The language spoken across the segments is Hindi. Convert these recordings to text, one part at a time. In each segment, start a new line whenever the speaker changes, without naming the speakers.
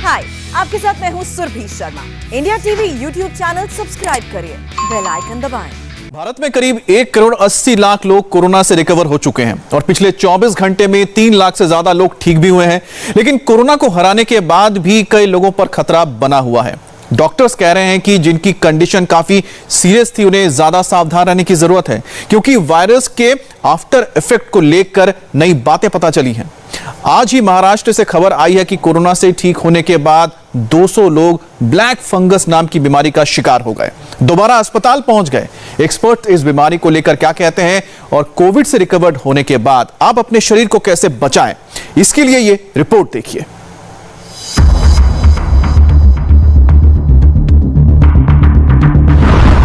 हाय, आपके साथ मैं हूँ Surabhi Sharma. India TV YouTube channel subscribe करिए, बेल आइकन दबाएं।
भारत में करीब 1 करोड़ 80 लाख लोग कोरोना से रिकवर हो चुके हैं और पिछले 24 घंटे में 3 लाख से ज्यादा लोग ठीक भी हुए हैं। लेकिन कोरोना को हराने के बाद भी कई लोगों पर खतरा बना हुआ है। डॉक्टर्स कह रहे हैं कि जिनकी कंडीशन काफी सीरियस थी उन्हें ज्यादा सावधान रहने की जरूरत है, क्योंकि वायरस के आफ्टर इफेक्ट को लेकर नई बातें पता चली हैं। आज ही महाराष्ट्र से खबर आई है कि कोरोना से ठीक होने के बाद 200 लोग ब्लैक फंगस नाम की बीमारी का शिकार हो गए, दोबारा अस्पताल पहुंच गए। एक्सपर्ट इस बीमारी को लेकर क्या कहते हैं और कोविड से रिकवर्ड होने के बाद आप अपने शरीर को कैसे बचाएं, इसके लिए ये रिपोर्ट देखिए।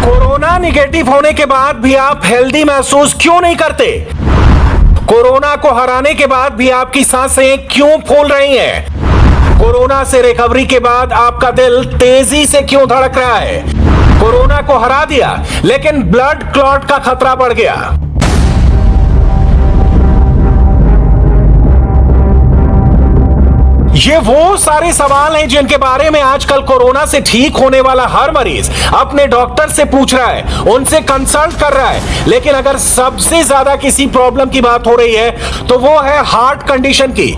कोरोना निगेटिव होने के बाद भी आप हेल्दी महसूस क्यों नहीं करते? कोरोना को हराने के बाद भी आपकी सांसें क्यों फूल रही हैं? कोरोना से रिकवरी के बाद आपका दिल तेजी से क्यों धड़क रहा है? कोरोना को हरा दिया लेकिन ब्लड क्लॉट का खतरा बढ़ गया। ये वो सारे सवाल हैं जिनके बारे में आजकल कोरोना से ठीक होने वाला हर मरीज अपने डॉक्टर से पूछ रहा है, उनसे कंसल्ट कर रहा है। लेकिन अगर सबसे ज्यादा किसी प्रॉब्लम की बात हो रही है तो वो है हार्ट कंडीशन की।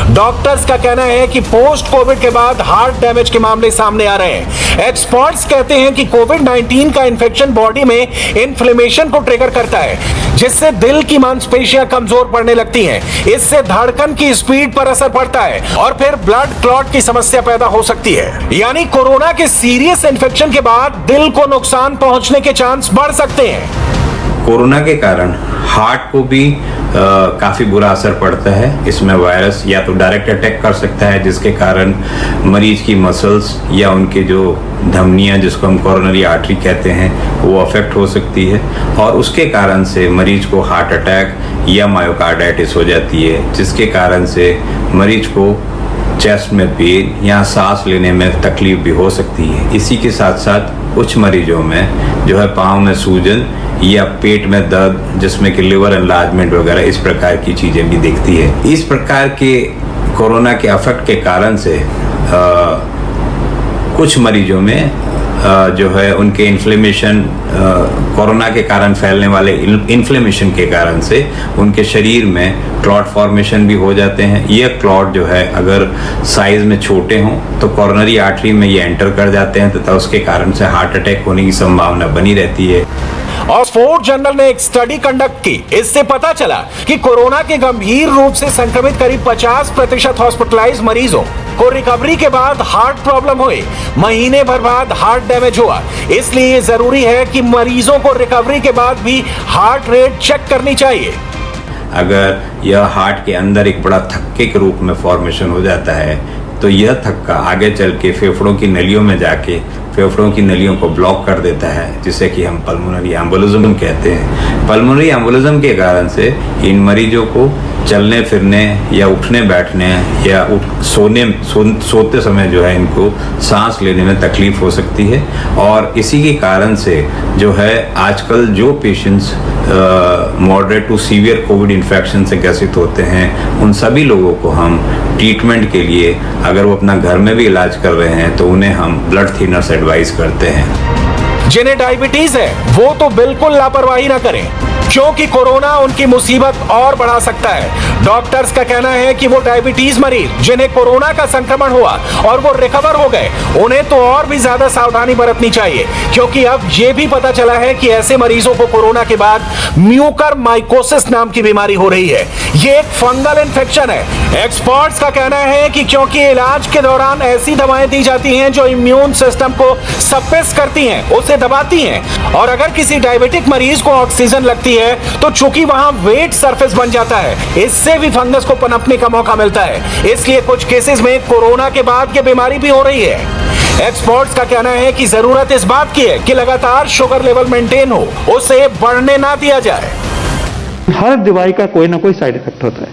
डॉक्टर्स का कहना है कि पोस्ट कोविड के बाद हार्ट डैमेज के मामले सामने आ रहे हैं। एक्सपर्ट्स कहते हैं कि कोविड-19 का इन्फेक्शन बॉडी में इन्फ्लेमेशन को ट्रिगर करता है, जिससे दिल की मांसपेशियां कमजोर पड़ने लगती हैं। इससे धड़कन की स्पीड पर असर पड़ता है और फिर ब्लड क्लॉट की समस्या पैदा हो सकती है। यानी कोरोना के सीरियस इन्फेक्शन के बाद दिल को नुकसान पहुंचने के चांस बढ़ सकते हैं।
कोरोना के कारण हार्ट को भी काफ़ी बुरा असर पड़ता है। इसमें वायरस या तो डायरेक्ट अटैक कर सकता है, जिसके कारण मरीज की मसल्स या उनके जो धमनियां, जिसको हम कोरोनरी आर्टरी कहते हैं, वो अफेक्ट हो सकती है और उसके कारण से मरीज को हार्ट अटैक या मायोकार्डाइटिस हो जाती है, जिसके कारण से मरीज को चेस्ट में पेन या सांस लेने में तकलीफ भी हो सकती है। इसी के साथ साथ कुछ मरीजों में जो है पाँव में सूजन या पेट में दर्द, जिसमें कि लिवर एनलार्जमेंट वगैरह इस प्रकार की चीज़ें भी दिखती है। इस प्रकार के कोरोना के अफेक्ट के कारण से कुछ मरीजों में जो है उनके इन्फ्लेमेशन, कोरोना के कारण फैलने वाले इन्फ्लेमेशन के कारण से उनके शरीर में क्लॉट फॉर्मेशन भी हो जाते हैं। ये क्लॉट जो है अगर साइज में छोटे हों तो कोरोनरी आर्टरी में ये एंटर कर जाते हैं तथा उसके कारण से हार्ट अटैक होने की संभावना बनी रहती है।
ऑक्सफोर्ड जर्नल ने एक स्टडी कंडक्ट की। इससे पता चला कि कोरोना के गंभीर रूप से संक्रमित करीब 50% हॉस्पिटलाइज्ड मरीजों को रिकवरी के बाद हार्ट प्रॉब्लम हुई, महीने भर बाद हार्ट डैमेज हुआ। इसलिए ये जरूरी है कि मरीजों को रिकवरी के बाद भी हार्ट रेट चेक करनी चाहिए।
अगर यह हार्ट के अंदर एक बड़ा थक्के के रूप में फॉर्मेशन हो जाता है तो यह थक्का आगे चल के फेफड़ों की नलियों में जाके फेफड़ों की नलियों को ब्लॉक कर देता है, जिसे कि हम पल्मोनरी एम्बोलिज्म कहते हैं। पल्मोनरी एम्बोलिज्म के कारण से इन मरीजों को चलने फिरने या उठने बैठने या सोते समय जो है इनको सांस लेने में तकलीफ हो सकती है। और इसी के कारण से जो है आजकल जो patients moderate to severe COVID infection से ग्रसित होते हैं, उन सभी लोगों को हम ट्रीटमेंट के लिए, अगर वो अपना घर में भी इलाज कर रहे हैं, तो उन्हें हम ब्लड थिनर्स एडवाइस करते हैं।
जिन्हें डायबिटीज है वो तो बिल्कुल लापरवाही ना करें, क्योंकि कोरोना उनकी मुसीबत और बढ़ा सकता है। डॉक्टर्स का कहना है कि वो डायबिटीज मरीज जिन्हें कोरोना का संक्रमण हुआ और वो रिकवर हो गए, उन्हें तो और भी ज्यादा सावधानी बरतनी चाहिए, क्योंकि अब ये भी पता चला है कि ऐसे मरीजों को कोरोना के बाद म्यूकरमाइकोसिस नाम की बीमारी हो रही है। ये एक फंगल इन्फेक्शन है। एक्सपर्ट्स का कहना है कि क्योंकि इलाज के दौरान ऐसी दवाएं दी जाती हैं जो इम्यून सिस्टम को सप्रेस करती हैं, उसे दबाती हैं, और अगर किसी डायबिटिक मरीज को ऑक्सीजन लगती है तो चूंकि वहां वेट सरफेस बन जाता है, इससे भी फंगस को पनपने का मौका मिलता है। इसलिए कुछ केसेस में कोरोना के बाद ये बीमारी भी हो रही है। एक्सपर्ट्स का कहना है कि जरूरत इस बात की है कि लगातार शुगर लेवल मेंटेन हो, उसे बढ़ने ना दिया जाए।
हर दवाई का कोई ना कोई साइड इफेक्ट होता है,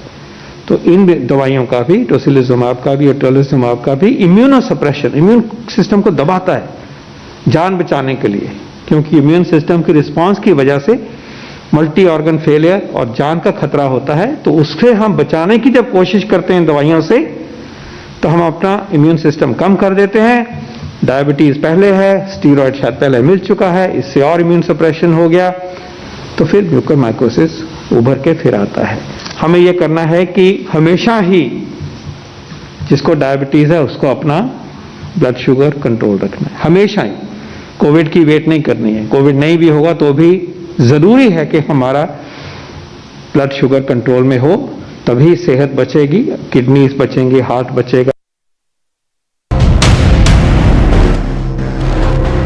तो इन दवाइयों का भी, टोसिलिजुमाब का भी और टोलिजुमाब का भी इम्यूनोसप्रेशन, इम्यून सिस्टम को दबाता है जान बचाने के लिए, क्योंकि इम्यून सिस्टम की रिस्पांस की वजह से मल्टी ऑर्गन फेलियर और जान का खतरा होता है। तो उससे हम बचाने की जब कोशिश करते हैं दवाइयों से, तो हम अपना इम्यून सिस्टम कम कर देते हैं। डायबिटीज पहले है, स्टीरॉयड शायद पहले मिल चुका है, इससे और इम्यून सप्रेशन हो गया, तो फिर म्यूकोरमाइकोसिस उभर के फिर आता है। हमें यह करना है कि हमेशा ही जिसको डायबिटीज है उसको अपना ब्लड शुगर कंट्रोल रखना है, हमेशा ही। कोविड की वेट नहीं करनी है। कोविड नहीं भी होगा तो भी जरूरी है कि हमारा ब्लड शुगर कंट्रोल में हो, तभी सेहत बचेगी, किडनीज बचेंगी, हार्ट बचेगा।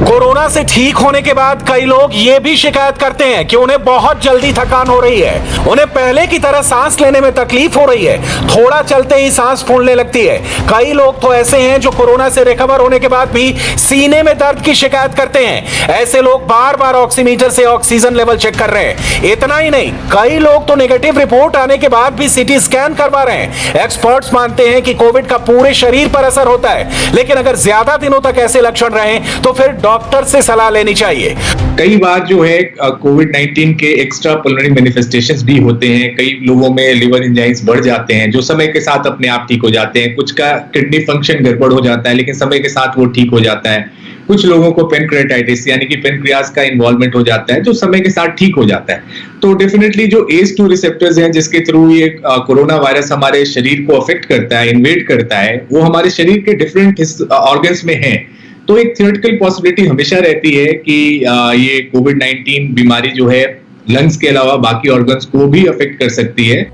कोरोना से ठीक होने के बाद कई लोग ये भी शिकायत करते हैं कि उन्हें बहुत जल्दी थकान हो रही है, उन्हें पहले की तरह सांस लेने में तकलीफ हो रही है, थोड़ा चलते ही सांस फूलने लगती है। कई लोग तो ऐसे हैं जो कोरोना से रिकवर होने के बाद भी सीने में दर्द की शिकायत करते हैं। ऐसे लोग बार बार ऑक्सीमीटर से ऑक्सीजन लेवल चेक कर रहे हैं। इतना ही नहीं, कई लोग तो नेगेटिव रिपोर्ट आने के बाद भी सीटी स्कैन करवा रहे हैं। एक्सपर्ट्स मानते हैं कि कोविड का पूरे शरीर पर असर होता है, लेकिन अगर ज्यादा दिनों तक ऐसे लक्षण रहे तो फिर डॉक्टर से सलाह लेनी चाहिए।
कई बार जो है कोविड-19 के एक्स्ट्रा पल्मोनरी मैनिफेस्टेशंस भी होते हैं। कई लोगों में लिवर एंजाइम्स बढ़ जाते हैं जो समय के साथ अपने आप ठीक हो जाते हैं। कुछ का किडनी फंक्शन गड़बड़ हो जाता है लेकिन समय के साथ वो ठीक हो जाता है। कुछ लोगों को पेनक्रियाटाइटिस यानी कि पेनक्रियाज का इन्वॉल्वमेंट हो जाता है जो समय के साथ ठीक हो जाता है। तो डेफिनेटली जो ACE2 रिसेप्टर्स हैं जिसके थ्रू ये कोरोना वायरस हमारे शरीर को अफेक्ट करता है, इन्वेड करता है, वो हमारे शरीर के डिफरेंट ऑर्गन्स में हैं। तो एक थियोरेटिकल पॉसिबिलिटी हमेशा रहती है कि ये कोविड-19 बीमारी जो है लंग्स के अलावा बाकी ऑर्गन्स को भी अफेक्ट कर सकती है।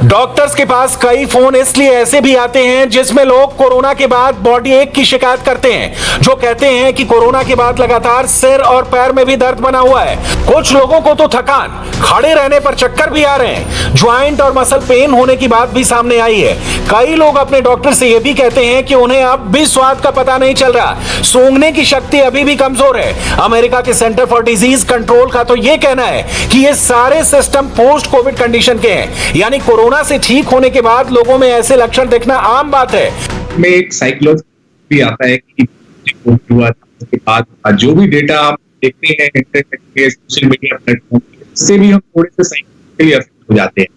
डॉक्टर्स के पास कई फोन इसलिए ऐसे भी आते हैं जिसमें लोग कोरोना के बाद बॉडी एक की शिकायत करते हैं, जो कहते हैं कि कोरोना के बाद लगातार सिर और पैर में भी दर्द बना हुआ है। कुछ लोगों को तो थकान, खड़े रहने पर चक्कर भी आ रहे हैं। ज्वाइंट और मसल पेन होने की बात भी सामने आई है। कई लोग अपने डॉक्टर से यह भी कहते हैं कि उन्हें अब भी स्वाद का पता नहीं चल रहा, सूंघने की शक्ति अभी भी कमजोर है। अमेरिका के सेंटर फॉर डिजीज कंट्रोल का तो यह कहना है कि ये सारे सिस्टम पोस्ट कोविड कंडीशन के हैं, यानी कोरोना से ठीक होने के बाद लोगों में ऐसे लक्षण दिखना आम बात है।
में एक साइकोलॉजी भी आता है कि हुआ के बाद जो भी डेटा आप देखते हैं इंटरनेट पे, सोशल मीडिया प्लेटफॉर्म पे, उससे भी हम थोड़े से साइकोलॉजिकली अफेक्ट हो जाते हैं।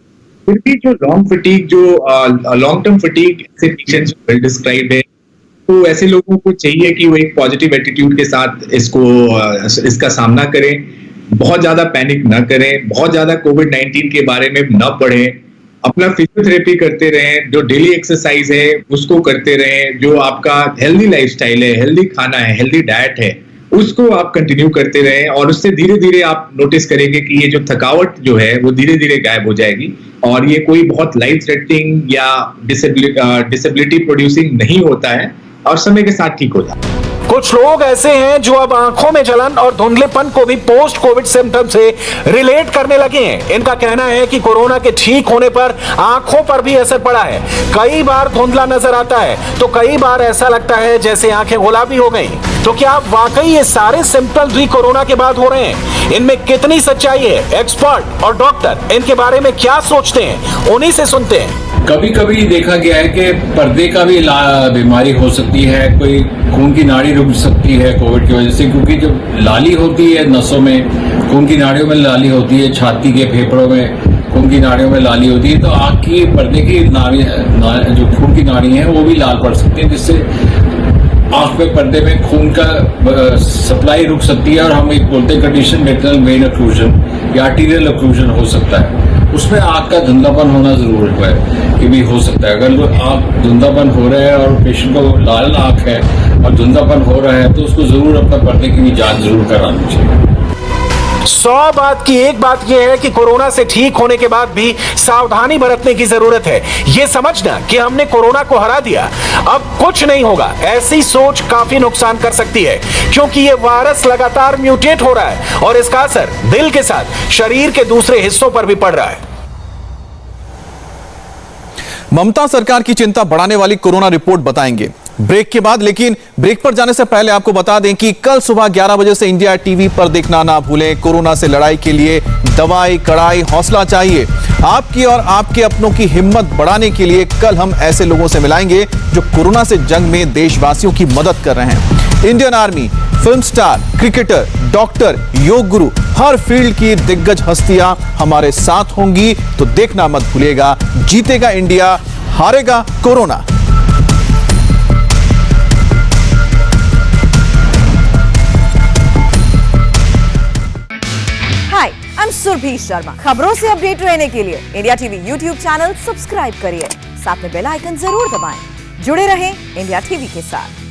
फिर भी जो लॉन्ग फटीग, जो लॉन्ग टर्म फटीग ऐसे पेशेंट्स वेल डिस्क्राइब्ड है, तो ऐसे लोगों को चाहिए कि वो एक पॉजिटिव एटीट्यूड के साथ इसका सामना करें, बहुत ज्यादा पैनिक न करें, बहुत ज्यादा कोविड-19 के बारे में न पढ़ें, अपना फिजियोथेरेपी करते रहें, जो डेली एक्सरसाइज है उसको करते रहें, जो आपका हेल्दी लाइफस्टाइल है, हेल्दी खाना है, हेल्दी डाइट है, उसको आप कंटिन्यू करते रहें और उससे धीरे धीरे आप नोटिस करेंगे कि ये जो थकावट जो है वो धीरे धीरे गायब हो जाएगी और ये कोई बहुत लाइफ थ्रेटनिंग या डिसेबिलिटी प्रोड्यूसिंग नहीं होता है और समय के साथ ठीक हो जाता है।
कुछ लोग ऐसे हैं जो अब आंखों में जलन और धुंधलेपन को भी पोस्ट कोविड सिम्टम से रिलेट करने लगे हैं। इनका कहना है कि कोरोना के ठीक होने पर आंखों पर भी असर पड़ा है। कई बार धुंधला नजर आता है तो कई बार ऐसा लगता है जैसे आंखें गुलाबी हो गई। तो क्या वाकई ये सारे सिम्टम्स भी कोरोना के बाद हो रहे हैं? इनमें कितनी सच्चाई है? एक्सपर्ट और डॉक्टर इनके बारे में क्या सोचते हैं, उन्हीं से सुनते हैं।
कभी कभी देखा गया है कि पर्दे का भी बीमारी हो सकती है, कोई खून की नाड़ी रुक सकती है कोविड की वजह से, क्योंकि जब लाली होती है नसों में, खून की नाड़ियों में लाली होती है, छाती के फेफड़ों में खून की नाड़ियों में लाली होती है, तो आँख की पर्दे की नाड़ी जो खून की नाड़ी है वो भी लाल पड़ सकती है, जिससे आँख में पर्दे में खून का सप्लाई रुक सकती है और हम एक बोलते हैं कंडीशन रेटिनल वेन ऑक्लूजन या आर्टीरियल ऑक्लूजन हो सकता है। उसमें आँख का धुंधलापन होना जरूर है कि भी हो सकता है। अगर आँख धुंधलापन हो रहा है और पेशेंट को लाल आँख है और धुंधलापन हो रहा है तो उसको जरूर अपना पर्दे की भी जांच जरूर करानी चाहिए।
100 बात की एक बात यह है कि कोरोना से ठीक होने के बाद भी सावधानी बरतने की जरूरत है। यह समझना कि हमने कोरोना को हरा दिया, अब कुछ नहीं होगा, ऐसी सोच काफी नुकसान कर सकती है, क्योंकि यह वायरस लगातार म्यूटेट हो रहा है और इसका असर दिल के साथ शरीर के दूसरे हिस्सों पर भी पड़ रहा है।
ममता सरकार की चिंता बढ़ाने वाली कोरोना रिपोर्ट बताएंगे ब्रेक के बाद, लेकिन ब्रेक पर जाने से पहले आपको बता दें कि कल सुबह 11 बजे से इंडिया टीवी पर देखना ना भूलें। कोरोना से लड़ाई के लिए दवाई, कड़ाई, हौसला चाहिए। आपकी और आपके अपनों की हिम्मत बढ़ाने के लिए कल हम ऐसे लोगों से मिलाएंगे जो कोरोना से जंग में देशवासियों की मदद कर रहे हैं। Indian army, film star, cricketer, doctor, yoga guru, हर फील्ड की दिग्गज हस्तियां हमारे साथ होंगी, तो देखना मत भूलिएगा। जीतेगा इंडिया, हारेगा corona.
I am Surabhi Sharma. खबरों से अपडेट रहने के लिए India TV YouTube channel subscribe करिए, साथ में बेल आइकन जरूर दबाएं। जुड़े रहें इंडिया टीवी के साथ।